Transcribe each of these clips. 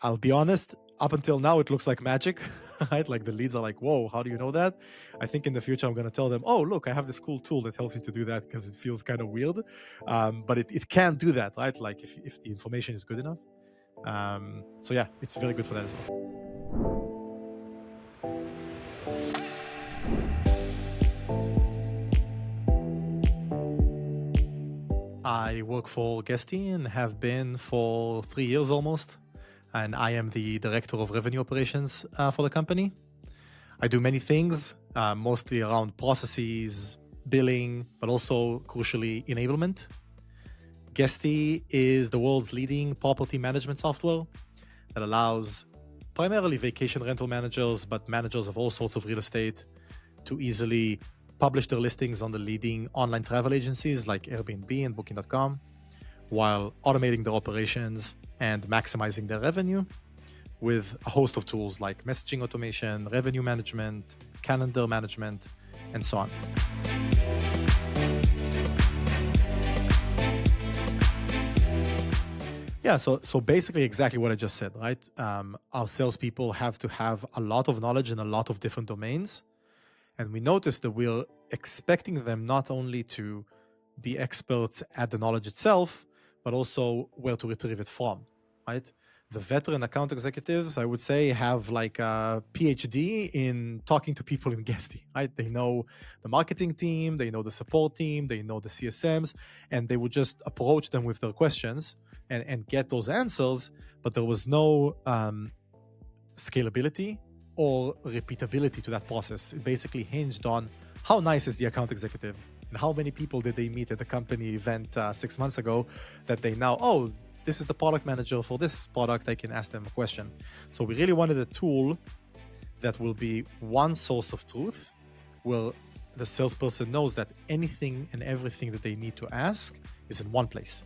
I'll be honest, up until now, it looks like magic, right? Like the leads are like, whoa, how do you know that? I think in the future, I'm going to tell them, oh, look, I have this cool tool that helps you to do that because it feels kind of weird. But it can do that, right? Like if the information is good enough. So yeah, it's very good for that as well. I work for Guesty and have been for 3 years almost. And I am the director of revenue operations for the company. I do many things, mostly around processes, billing, but also crucially enablement. Guesty is the world's leading property management software that allows primarily vacation rental managers, but managers of all sorts of real estate to easily publish their listings on the leading online travel agencies like Airbnb and Booking.com, while automating their operations and maximizing their revenue with a host of tools like messaging automation, revenue management, calendar management, and so on. Yeah, so basically exactly what I just said, right? Our salespeople have to have a lot of knowledge in a lot of different domains. And we noticed that we're expecting them not only to be experts at the knowledge itself, but also where to retrieve it from, right? The veteran account executives, I would say, have like a PhD in talking to people in Guesty, right? They know the marketing team, they know the support team, they know the CSMs, and they would just approach them with their questions and get those answers, but there was no scalability or repeatability to that process. It basically hinged on how nice is the account executive and how many people did they meet at the company event 6 months ago that they now, oh, this is the product manager for this product, I can ask them a question. So we really wanted a tool that will be one source of truth where the salesperson knows that anything and everything that they need to ask is in one place,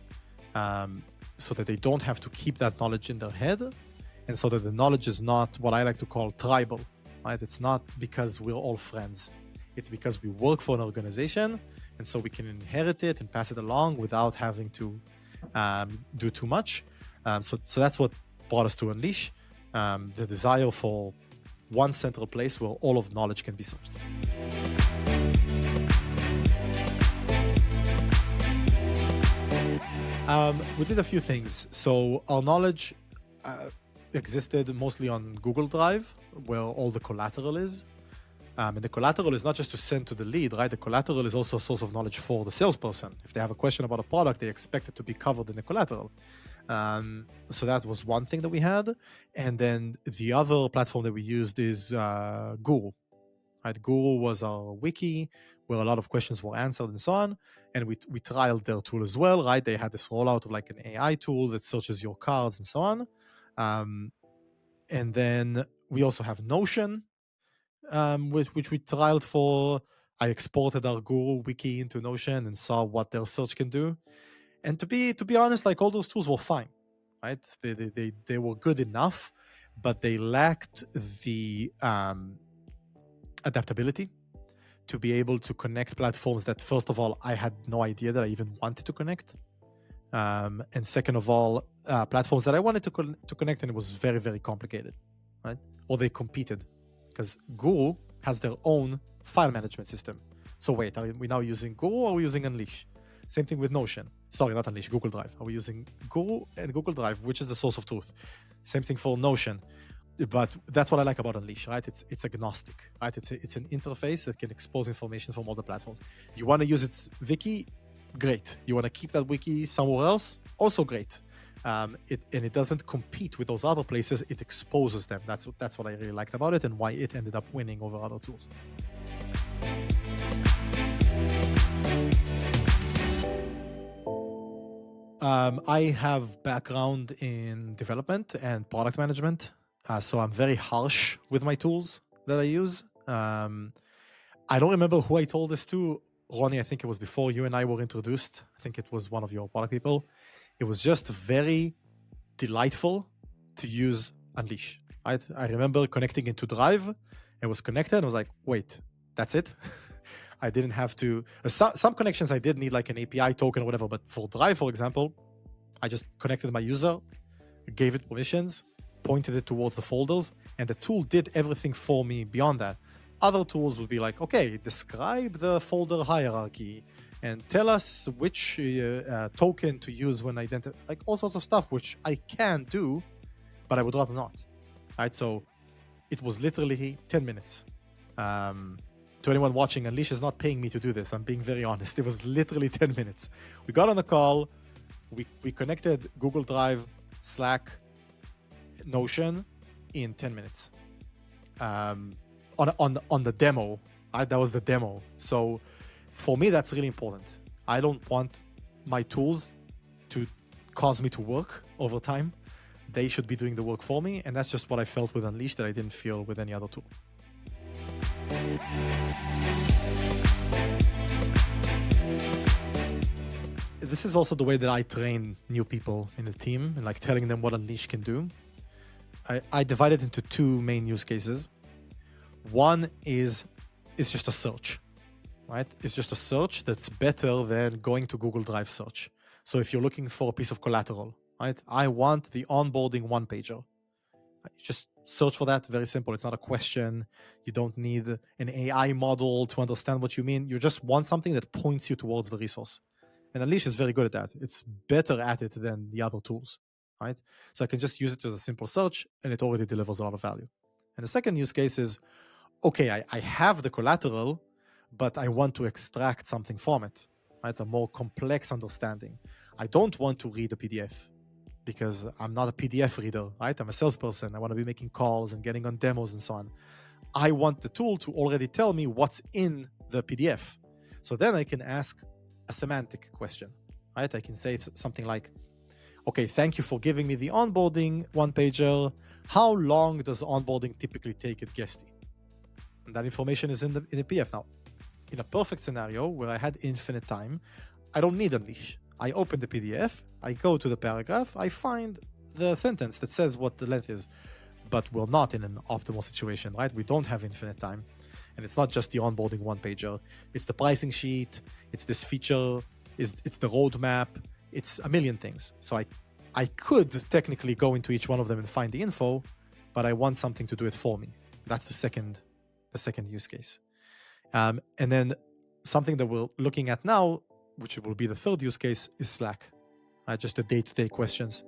so that they don't have to keep that knowledge in their head, and so that the knowledge is not what I like to call tribal, right? It's not because we're all friends. It's because we work for an organization, and so we can inherit it and pass it along without having to do too much. So that's what brought us to Unleash, the desire for one central place where all of knowledge can be searched. We did a few things. So our knowledge existed mostly on Google Drive, where all the collateral is. And the collateral is not just to send to the lead, right? The collateral is also a source of knowledge for the salesperson. If they have a question about a product, they expect it to be covered in the collateral. So that was one thing that we had. And then the other platform that we used is Guru. Right? Guru was our wiki where a lot of questions were answered and so on. And we trialed their tool as well, right? They had this rollout of like an AI tool that searches your cards and so on. And then we also have Notion, which we trialed for. I exported our Guru wiki into Notion and saw what their search can do. And to be honest, like all those tools were fine, right? They were good enough, but they lacked the adaptability to be able to connect platforms that, first of all, I had no idea that I even wanted to connect. And second of all, platforms that I wanted to connect, and it was very, very complicated, right? Or they competed, because Guru has their own file management system. So wait, are we now using Guru or are we using Unleash? Same thing with Notion. Sorry, not Unleash, Google Drive. Are we using Guru and Google Drive, which is the source of truth? Same thing for Notion. But that's what I like about Unleash, right? It's agnostic, right? It's an interface that can expose information from all the platforms. You want to use its wiki? Great. You want to keep that wiki somewhere else? Also great. It doesn't compete with those other places. It exposes them. That's what I really liked about it and why it ended up winning over other tools. I have background in development and product management. So I'm very harsh with my tools that I use. I don't remember who I told this to. Ronnie, I think it was before you and I were introduced. I think it was one of your product people. It was just very delightful to use Unleash. Right? I remember connecting into Drive. It was connected. I was like, wait, that's it? I didn't have to... Some connections I did need like an API token or whatever, but for Drive, for example, I just connected my user, gave it permissions, pointed it towards the folders, and the tool did everything for me beyond that. Other tools would be like, okay, describe the folder hierarchy and tell us which token to use when identifying, like all sorts of stuff, which I can do, but I would rather not. Right? So it was literally 10 minutes. To anyone watching, Unleash is not paying me to do this. I'm being very honest. It was literally 10 minutes. We got on the call. We connected Google Drive, Slack, Notion in 10 minutes. On the demo, right? That was the demo. So for me, that's really important. I don't want my tools to cause me to work over time. They should be doing the work for me. And that's just what I felt with Unleash that I didn't feel with any other tool. This is also the way that I train new people in the team and like telling them what Unleash can do. I divide it into two main use cases. One is it's just a search, right? It's just a search that's better than going to Google Drive search. So if you're looking for a piece of collateral, right? I want the onboarding one-pager. Just search for that. Very simple. It's not a question. You don't need an AI model to understand what you mean. You just want something that points you towards the resource. And Unleash is very good at that. It's better at it than the other tools, right? So I can just use it as a simple search and it already delivers a lot of value. And the second use case is, okay, I have the collateral, but I want to extract something from it, right? A more complex understanding. I don't want to read a PDF because I'm not a PDF reader, right? I'm a salesperson. I want to be making calls and getting on demos and so on. I want the tool to already tell me what's in the PDF. So then I can ask a semantic question, right? I can say something like, okay, thank you for giving me the onboarding one-pager. How long does onboarding typically take at Guesty? And that information is in the PDF. Now, in a perfect scenario where I had infinite time, I don't need Unleash. I open the PDF, I go to the paragraph, I find the sentence that says what the length is, but we're not in an optimal situation, right? We don't have infinite time. And it's not just the onboarding one-pager. It's the pricing sheet, it's this feature, it's the roadmap, it's a million things. So I could technically go into each one of them and find the info, but I want something to do it for me. That's the second use case. And then something that we're looking at now, which will be the third use case, is Slack. Just the day-to-day questions.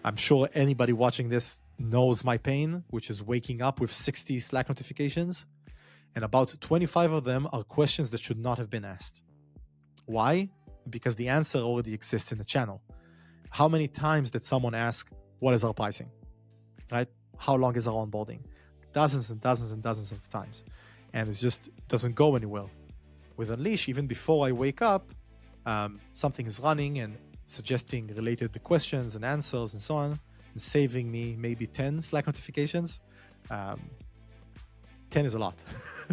I'm sure anybody watching this knows my pain, which is waking up with 60 Slack notifications, and about 25 of them are questions that should not have been asked. Why? Because the answer already exists in the channel. How many times did someone ask, what is our pricing? Right? How long is our onboarding? Dozens and dozens and dozens of times. And it just doesn't go anywhere. With Unleash, even before I wake up, something is running and suggesting related questions and answers and so on, and saving me maybe 10 Slack notifications. 10 is a lot.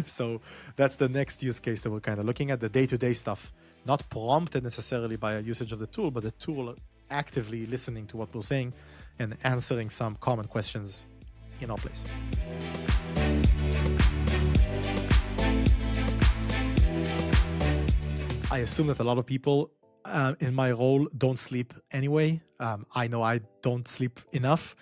So that's the next use case that we're kind of looking at, the day-to-day stuff, not prompted necessarily by a usage of the tool, but the tool actively listening to what we're saying and answering some common questions in our place. I assume that a lot of people in my role don't sleep anyway. I know I don't sleep enough.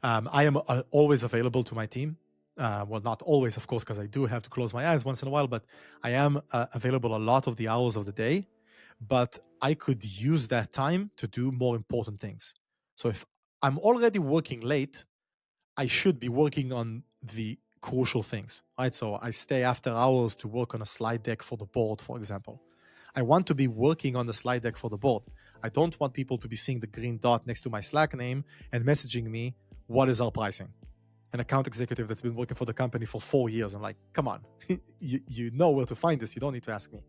I am always available to my team. Well, not always, of course, because I do have to close my eyes once in a while, but I am available a lot of the hours of the day. But I could use that time to do more important things. So if I'm already working late, I should be working on the crucial things, right? So I stay after hours to work on a slide deck for the board, for example. I want to be working on the slide deck for the board. I don't want people to be seeing the green dot next to my Slack name and messaging me, what is our pricing? An account executive that's been working for the company for 4 years. I'm like, come on, you know where to find this. You don't need to ask me.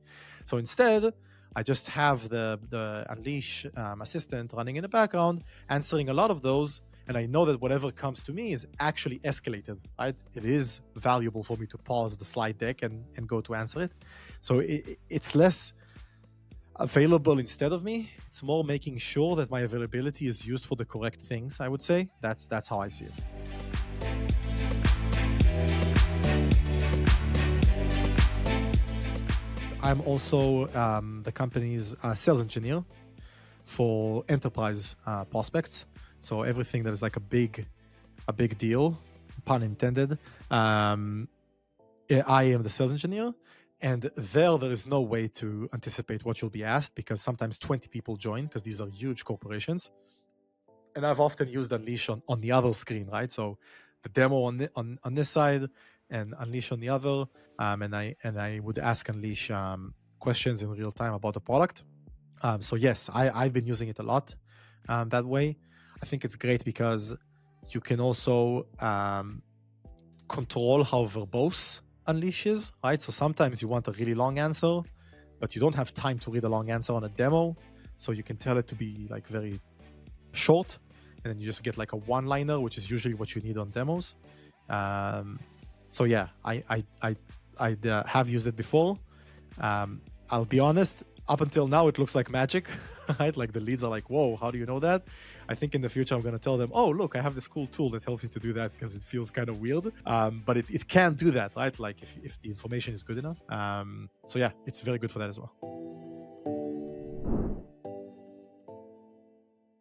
So instead, I just have the Unleash assistant running in the background, answering a lot of those. And I know that whatever comes to me is actually escalated, right? It is valuable for me to pause the slide deck and go to answer it. So it's less available instead of me. It's more making sure that my availability is used for the correct things, I would say. That's how I see it. I'm also the company's sales engineer for enterprise prospects. So everything that is like a big deal, pun intended. I am the sales engineer, and there is no way to anticipate what you'll be asked because sometimes 20 people join because these are huge corporations. And I've often used Unleash on the other screen, right? So the demo on this side and Unleash on the other, and I would ask Unleash questions in real time about the product. So yes, I've been using it a lot that way. I think it's great because you can also control how verbose Unleash is, right? So sometimes you want a really long answer, but you don't have time to read a long answer on a demo. So you can tell it to be like very short, and then you just get like a one-liner, which is usually what you need on demos. So yeah, I have used it before. I'll be honest, up until now, it looks like magic, right? Like the leads are like, whoa, how do you know that? I think in the future, I'm going to tell them, oh, look, I have this cool tool that helps you to do that because it feels kind of weird. But it can do that, right? Like if the information is good enough. So yeah, it's very good for that as well.